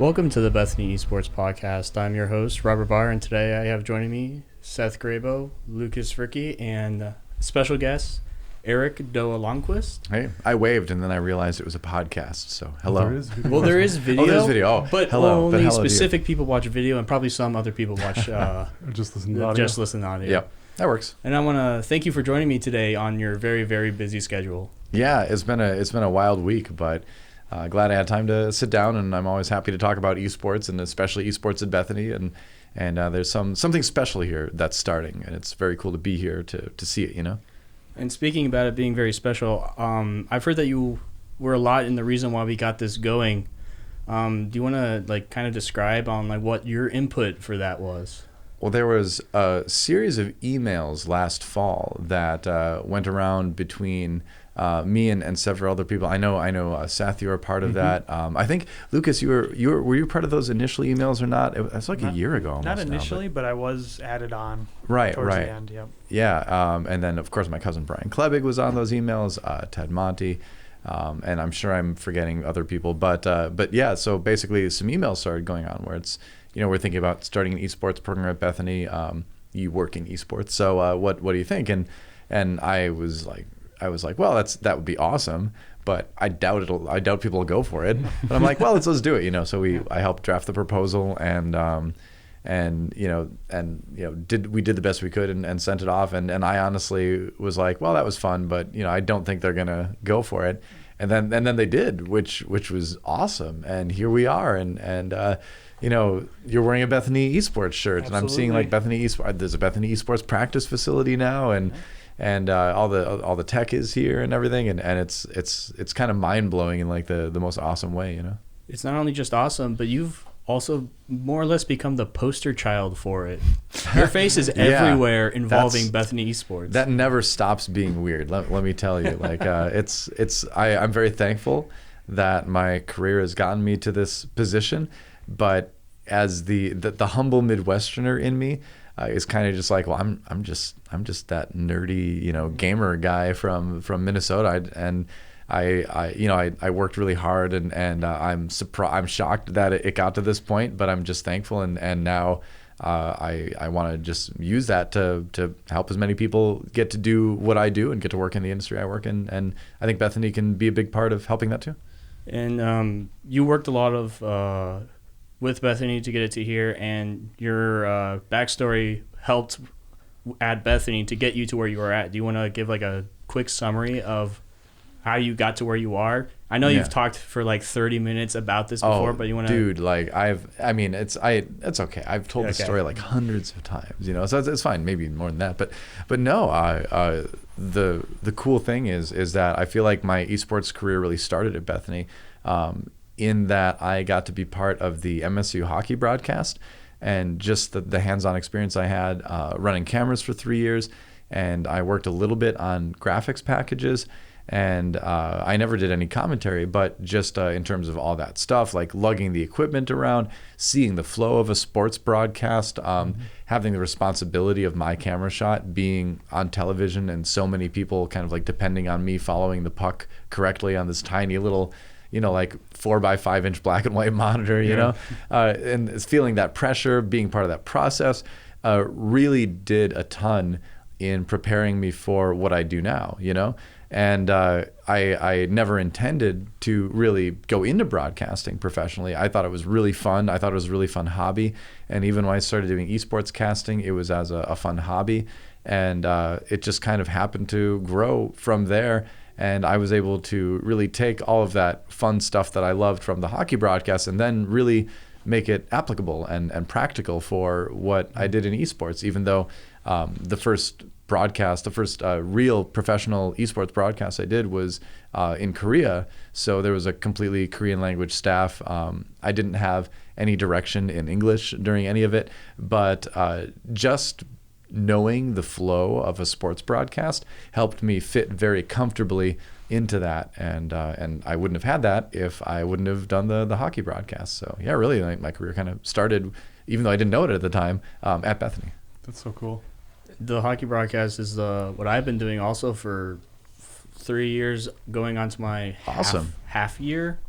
Welcome to the Bethany Esports podcast. I'm your host, Robert Barr, and today I have joining me Seth, Grabow, Fricke, and special guest, Eric Lonnquist. Hey, I waved and then I realized it was a podcast, so hello. There is video. Well, there is video. Oh, there's video. Oh, but hello. Only but specific people watch video, and probably some other people watch just listen to audio. Just listen to audio. Yep, that works. And I want to thank you for joining me today on your very, very busy schedule. Yeah, it's been a wild week, but glad I had time to sit down, and I'm always happy to talk about esports, and especially esports at Bethany, and there's something special here that's starting, and it's very cool to be here to see it, you know. And speaking about it being very special, I've heard that you were a lot in the reason why we got this going. Do you want to kind of describe on what your input for that was? Well, there was a series of emails last fall that went around between me and several other people. I know Seth, you were a part of that. I think Lucas, were you part of those initial emails or not? It's like a year ago almost. Not initially, now, but I was added on. Right. Towards the end, yep. Yeah, and then of course my cousin Brian Klebig was on those emails, Ted Monty, and I'm sure I'm forgetting other people, but yeah. So basically, some emails started going on where it's, we're thinking about starting an esports program at Bethany. You work in esports, so what do you think? And I was like, well, that would be awesome, but I doubt people will go for it. But I'm like, well, let's do it, So I helped draft the proposal, and we did the best we could and sent it off. And I honestly was like, well, that was fun, but I don't think they're gonna go for it. And then they did, which was awesome. And here we are. And you're wearing a Bethany Esports shirt. Absolutely. And I'm seeing Bethany Esports. There's a Bethany Esports practice facility now, and all the tech is here and everything, and it's kind of mind blowing in the most awesome way, It's not only just awesome, but you've also more or less become the poster child for it. Your face is everywhere involving Bethany Esports. That never stops being weird. Let me tell you, I'm very thankful that my career has gotten me to this position, but as the humble Midwesterner in me is kind of just well, I'm just that nerdy gamer guy from Minnesota, I worked really hard, and I'm shocked that it got to this point, but I'm just thankful, and now I want to just use that to help as many people get to do what I do and get to work in the industry I work in, and I think Bethany can be a big part of helping that too. And you worked a lot of with Bethany to get it to here, and your backstory helped at Bethany to get you to where you are at. Do you want to give a quick summary of how you got to where you are? I know you've talked for 30 minutes about this before, but you want to... Dude, it's okay. I've told the story hundreds of times, so it's fine, maybe more than that. But no, the cool thing is that I feel like my esports career really started at Bethany, in that I got to be part of the MSU hockey broadcast, and just the hands-on experience I had running cameras for 3 years, and I worked a little bit on graphics packages, and I never did any commentary, but just in terms of all that stuff, lugging the equipment around, seeing the flow of a sports broadcast, having the responsibility of my camera shot being on television, and so many people kind of depending on me following the puck correctly on this tiny little 4x5 inch black and white monitor, and it's feeling that pressure, being part of that process, really did a ton in preparing me for what I do now, And I never intended to really go into broadcasting professionally. I thought it was really fun. I thought it was a really fun hobby. And even when I started doing esports casting, it was as a fun hobby. And it just kind of happened to grow from there. And I was able to really take all of that fun stuff that I loved from the hockey broadcast and then really make it applicable and practical for what I did in esports, even though the first real professional esports broadcast I did was in Korea. So there was a completely Korean language staff. I didn't have any direction in English during any of it, but just knowing the flow of a sports broadcast helped me fit very comfortably into that, and I wouldn't have had that if I wouldn't have done the hockey broadcast. So yeah, really, my career kind of started, even though I didn't know it at the time, at Bethany. That's so cool. The hockey broadcast is what I've been doing also for 3 years, going on to my half year.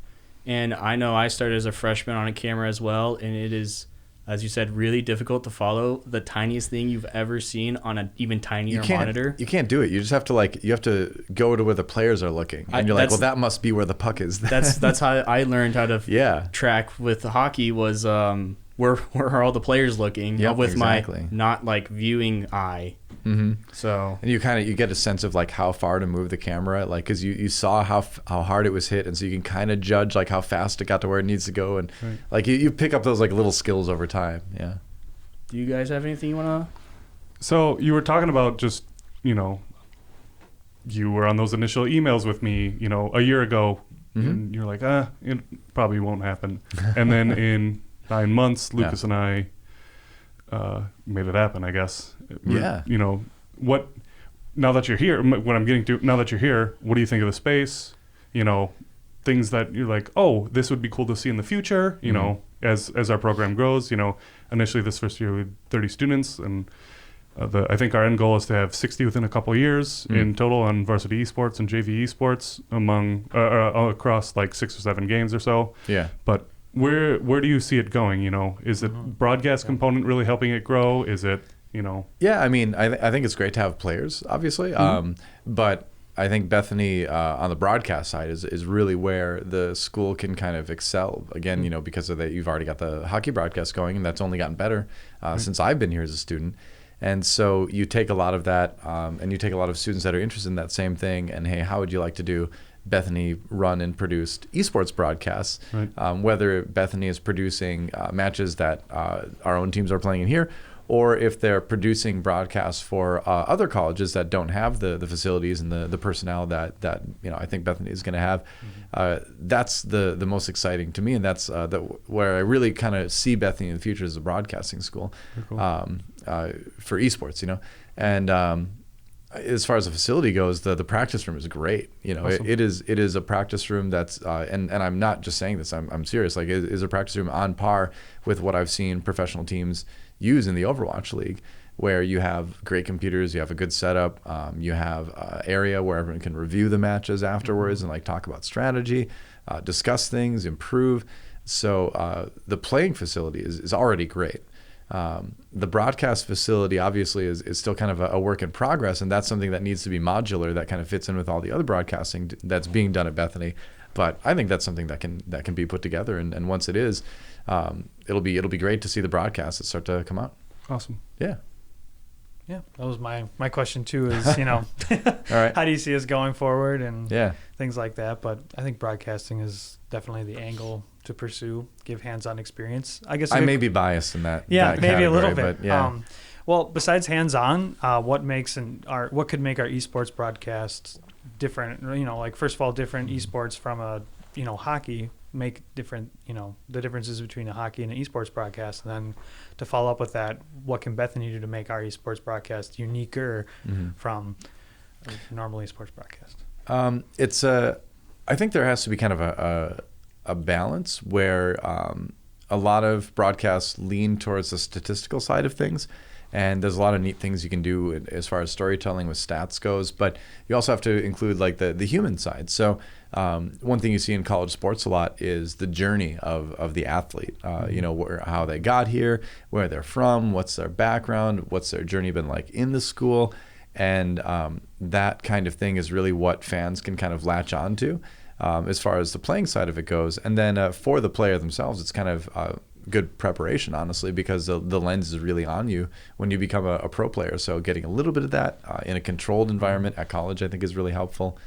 And I know I started as a freshman on a camera as well, and it is, as you said, really difficult to follow the tiniest thing you've ever seen on an even tinier monitor. You can't do it. You just have to you have to go to where the players are looking, and you're like, well, that must be where the puck is. That's how I learned how to track with the hockey was where are all the players looking with my not viewing eye. Mm-hmm. So and you get a sense of how far to move the camera, because you saw how hard it was hit, and so you can kind of judge how fast it got to where it needs to go, and you pick up those little skills over time. Yeah. Do you guys have anything you want to? So you were talking about just you were on those initial emails with me a year ago, and you're like, it probably won't happen, and then in 9 months, Lucas and I made it happen, I guess. Yeah. What now that you're here, what I'm getting to, now that you're here, what do you think of the space? Things that you're like, oh, this would be cool to see in the future, as our program grows. Initially this first year we had 30 students, and I think our end goal is to have 60 within a couple of years in total on varsity esports and JV esports across 6 or 7 games or so. Yeah. But where do you see it going? Is it broadcast component really helping it grow? Is it, Yeah, I mean, I think it's great to have players, obviously. But I think Bethany on the broadcast side is really where the school can kind of excel. Again, because of that, you've already got the hockey broadcast going, and that's only gotten better since I've been here as a student. And so you take a lot of that, and you take a lot of students that are interested in that same thing, and hey, how would you like to do Bethany run and produced esports broadcasts, whether Bethany is producing matches that our own teams are playing in here, or if they're producing broadcasts for other colleges that don't have the facilities and the personnel that I think Bethany is going to have. That's the most exciting to me, and that's where I really kind of see Bethany in the future as a broadcasting school. Cool. For esports, and as far as the facility goes, the practice room is great. Awesome. It is a practice room that's and I'm not just saying this. I'm serious. It is a practice room on par with what I've seen professional teams use in the Overwatch League, where you have great computers, you have a good setup, you have an area where everyone can review the matches afterwards and talk about strategy, discuss things, improve. So the playing facility is already great. The broadcast facility obviously is still kind of a work in progress, and that's something that needs to be modular, that kind of fits in with all the other broadcasting that's being done at Bethany. But I think that's something that can be put together, and once it is, it'll be great to see the broadcasts that start to come out. Awesome. Yeah. Yeah, that was my question too. Is All right. how do you see us going forward and Yeah. things like that? But I think broadcasting is definitely the angle to pursue. Give hands-on experience. I guess I may be biased in that. Yeah, that maybe a little category, bit. But yeah. Well, besides hands-on, what could make our esports broadcasts different? First of all, different esports from a hockey make different. The differences between a hockey and an esports broadcast, and then to follow up with that, what can Bethany do to make our esports broadcast uniquer from a normal esports broadcast? I think there has to be kind of a balance where a lot of broadcasts lean towards the statistical side of things, and there's a lot of neat things you can do as far as storytelling with stats goes, but you also have to include the human side. So one thing you see in college sports a lot is the journey of the athlete, how they got here, where they're from, what's their background, what's their journey been like in the school, and that kind of thing is really what fans can kind of latch on to. As far as the playing side of it goes. And then for the player themselves, it's kind of good preparation, honestly, because the lens is really on you when you become a pro player. So getting a little bit of that in a controlled environment at college, I think, is really helpful.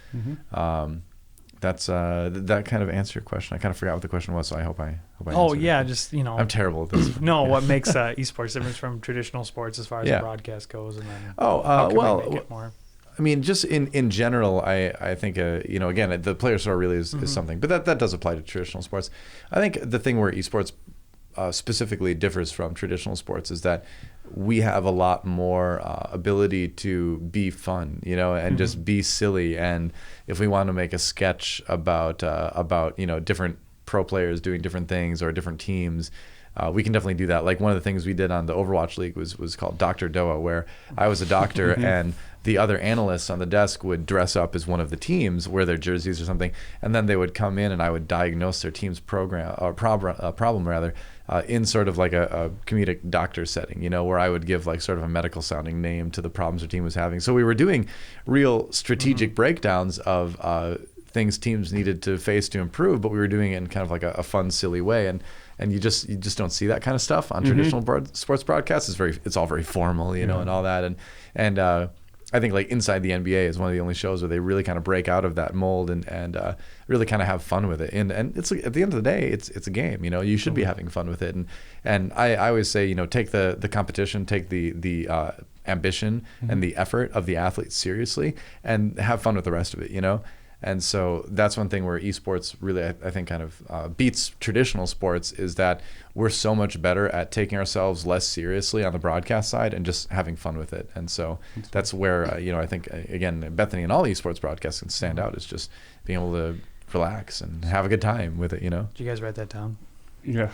That's that kind of answered your question. I kind of forgot what the question was, so I hope I answered it. Just I'm terrible at this. No, what makes esports different from traditional sports as far as the broadcast goes, and then how can we make it more? I mean, just in general, I think, again, the player store really is something, but that does apply to traditional sports. I think the thing where esports specifically differs from traditional sports is that we have a lot more ability to be fun, and just be silly. And if we want to make a sketch about different pro players doing different things or different teams, we can definitely do that. Like one of the things we did on the Overwatch League was called Dr. Doa, where I was a doctor and the other analysts on the desk would dress up as one of the teams, wear their jerseys or something, and then they would come in and I would diagnose their team's problem rather, in sort of like a comedic doctor setting, you know, where I would give like sort of a medical sounding name to the problems their team was having. So we were doing real strategic breakdowns of things teams needed to face to improve, but we were doing it in kind of like a fun, silly way. And you just don't see that kind of stuff on traditional sports broadcasts. It's all very formal, you know, and all that. And I think like Inside the NBA is one of the only shows where they really kind of break out of that mold and really kind of have fun with it. And it's at the end of the day, it's a game. You know, you should be having fun with it. And I always say, you know, take the competition, take the ambition and the effort of the athletes seriously, and have fun with the rest of it. You know. And so that's one thing where esports really, I think, kind of beats traditional sports, is that we're so much better at taking ourselves less seriously on the broadcast side and just having fun with it. And so that's where, you know, I think, again, Bethany and all esports broadcasts can stand out, is just being able to relax and have a good time with it, you know. Did you guys write that down? Yeah.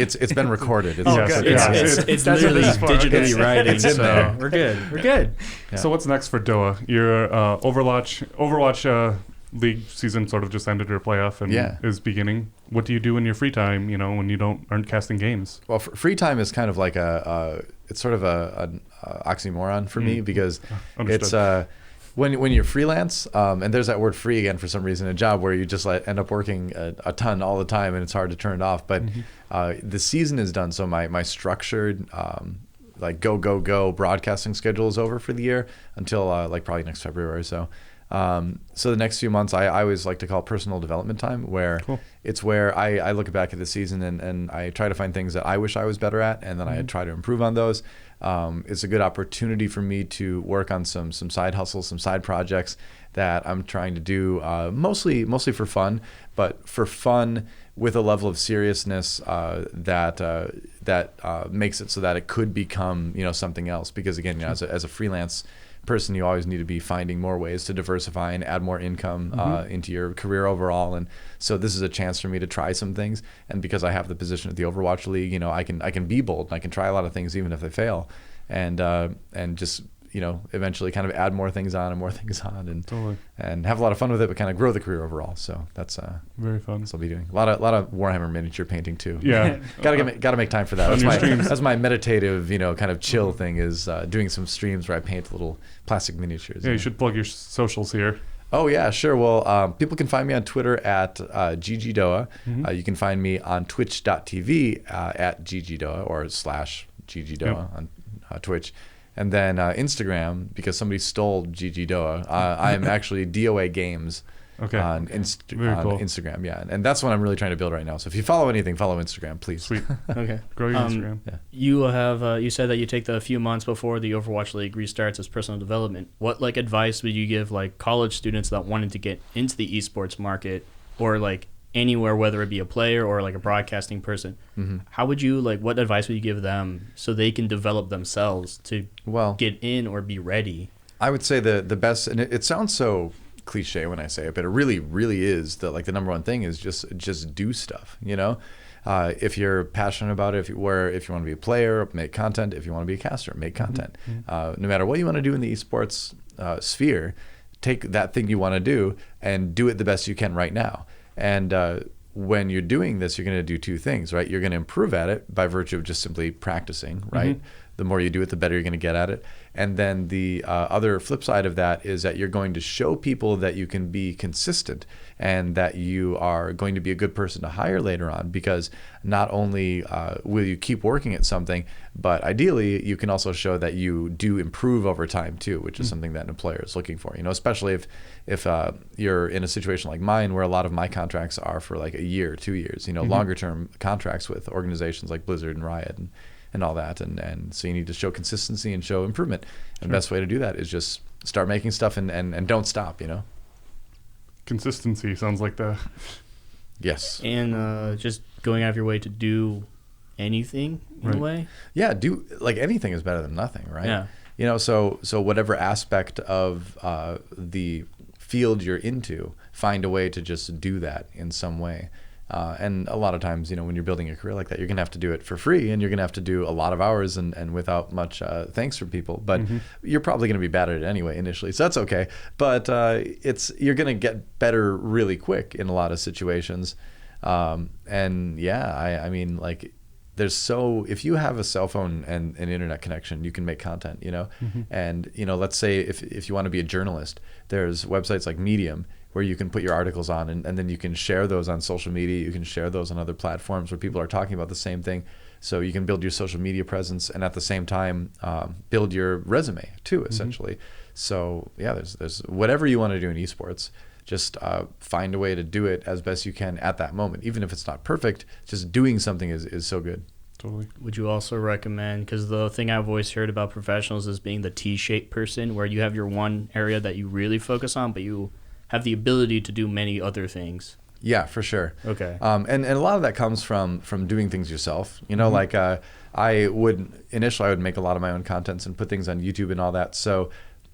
It's been recorded. It's literally digitally writing. It's in there. We're good. Yeah. So what's next for Doa? Your Overwatch league season sort of just ended, your playoff and is beginning. What do you do in your free time, you know, when you aren't casting games? Well, free time is kind of like it's sort of an oxymoron for me, because it's when you're freelance, and there's that word free again for some reason, a job where you just end up working a ton all the time and it's hard to turn it off. But the season is done, so my structured like go broadcasting schedule is over for the year until like probably next February or so. So the next few months I always like to call personal development time, where it's where I look back at the season and I try to find things that I wish I was better at, and then I try to improve on those. It's a good opportunity for me to work on some side hustles, some side projects that I'm trying to do, mostly for fun, but for fun with a level of seriousness that makes it so that it could become, you know, something else. Because again, you know, as a freelance person, you always need to be finding more ways to diversify and add more income into your career overall. And so this is a chance for me to try some things. And because I have the position at the Overwatch League, you know, I can be bold and I can try a lot of things even if they fail, and just, you know, eventually kind of add more things on and have a lot of fun with it, but kind of grow the career overall. So that's very fun. That's what I'll be doing. A lot of Warhammer miniature painting too. Yeah. Gotta make time for that. That's my meditative, you know, kind of chill thing, is doing some streams where I paint little plastic miniatures. Yeah, you should plug your socials here. Oh yeah, sure. Well, people can find me on Twitter at ggdoa. You can find me on twitch.tv at ggdoa or /ggdoa on Twitch. And then Instagram, because somebody stole GG Doa. I'm actually DOA Games on Instagram. Yeah, and that's what I'm really trying to build right now. So if you follow anything, follow Instagram, please. Sweet. Okay. Grow your Instagram. Yeah. You said that you take the few months before the Overwatch League restarts as personal development. What like advice would you give like college students that wanted to get into the esports market, or like anywhere, whether it be a player or like a broadcasting person? How would you what advice would you give them so they can develop themselves to get in or be ready? I would say the best, and it sounds so cliche when I say it, but it really is the number one thing is just do stuff, you know. If you're passionate about it, if you want to be a player, make content. If you want to be a caster, make content. No matter what you want to do in the esports sphere, take that thing you want to do and do it the best you can right now. And when you're doing this, you're going to do two things, right? You're going to improve at it by virtue of just simply practicing, right? The more you do it, the better you're going to get at it. And then the other flip side of that is that you're going to show people that you can be consistent and that you are going to be a good person to hire later on, because not only will you keep working at something, but ideally you can also show that you do improve over time too, which is something that an employer is looking for, you know, especially if you're in a situation like mine where a lot of my contracts are for like a year, 2 years, you know, longer term contracts with organizations like Blizzard and Riot and all that, and so you need to show consistency and show improvement. And the best way to do that is just start making stuff and don't stop, you know. Consistency sounds like the and just going out of your way to do anything in a way. Yeah, do like anything is better than nothing, right? Yeah. You know, so whatever aspect of the field you're into, find a way to just do that in some way. And a lot of times, when you're building a career like that, you're going to have to do it for free, and you're going to have to do a lot of hours and without much thanks from people. But you're probably going to be bad at it anyway initially, so that's okay. But you're going to get better really quick in a lot of situations. And yeah, I mean, like, if you have a cell phone and an internet connection, you can make content, and, let's say if you want to be a journalist, there's websites like Medium where you can put your articles on, and then you can share those on social media. You can share those on other platforms where people are talking about the same thing. So you can build your social media presence and at the same time build your resume too, essentially. So yeah, there's whatever you want to do in esports, just find a way to do it as best you can at that moment. Even if it's not perfect, just doing something is so good. Totally. Would you also recommend, because the thing I've always heard about professionals is being the T-shaped person, where you have your one area that you really focus on, but you have the ability to do many other things? Yeah, for sure. Okay. And a lot of that comes from doing things yourself. Like I would make a lot of my own contents and put things on YouTube and all that. So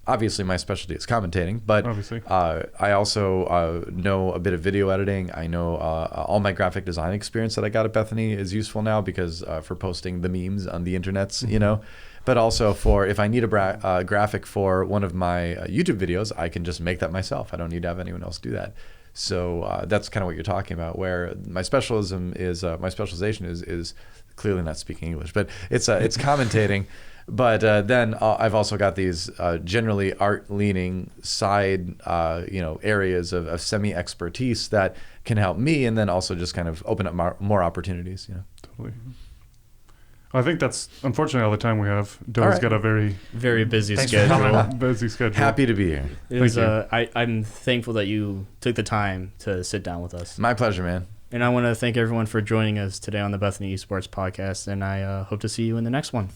obviously my specialty is commentating, but obviously. I also know a bit of video editing. I know all my graphic design experience that I got at Bethany is useful now because for posting the memes on the internets, But also if I need a graphic for one of my YouTube videos, I can just make that myself. I don't need to have anyone else do that. So that's kind of what you're talking about, where my specialization is clearly not speaking English, but it's commentating. But then I've also got these generally art-leaning side, areas of semi-expertise that can help me, and then also just kind of open up more opportunities. Totally. I think that's unfortunately all the time we have. Doug's got a very, very busy Thanks schedule. Busy schedule. Happy to be here. I'm thankful that you took the time to sit down with us. My pleasure, man. And I want to thank everyone for joining us today on the Bethany Esports podcast, and I hope to see you in the next one.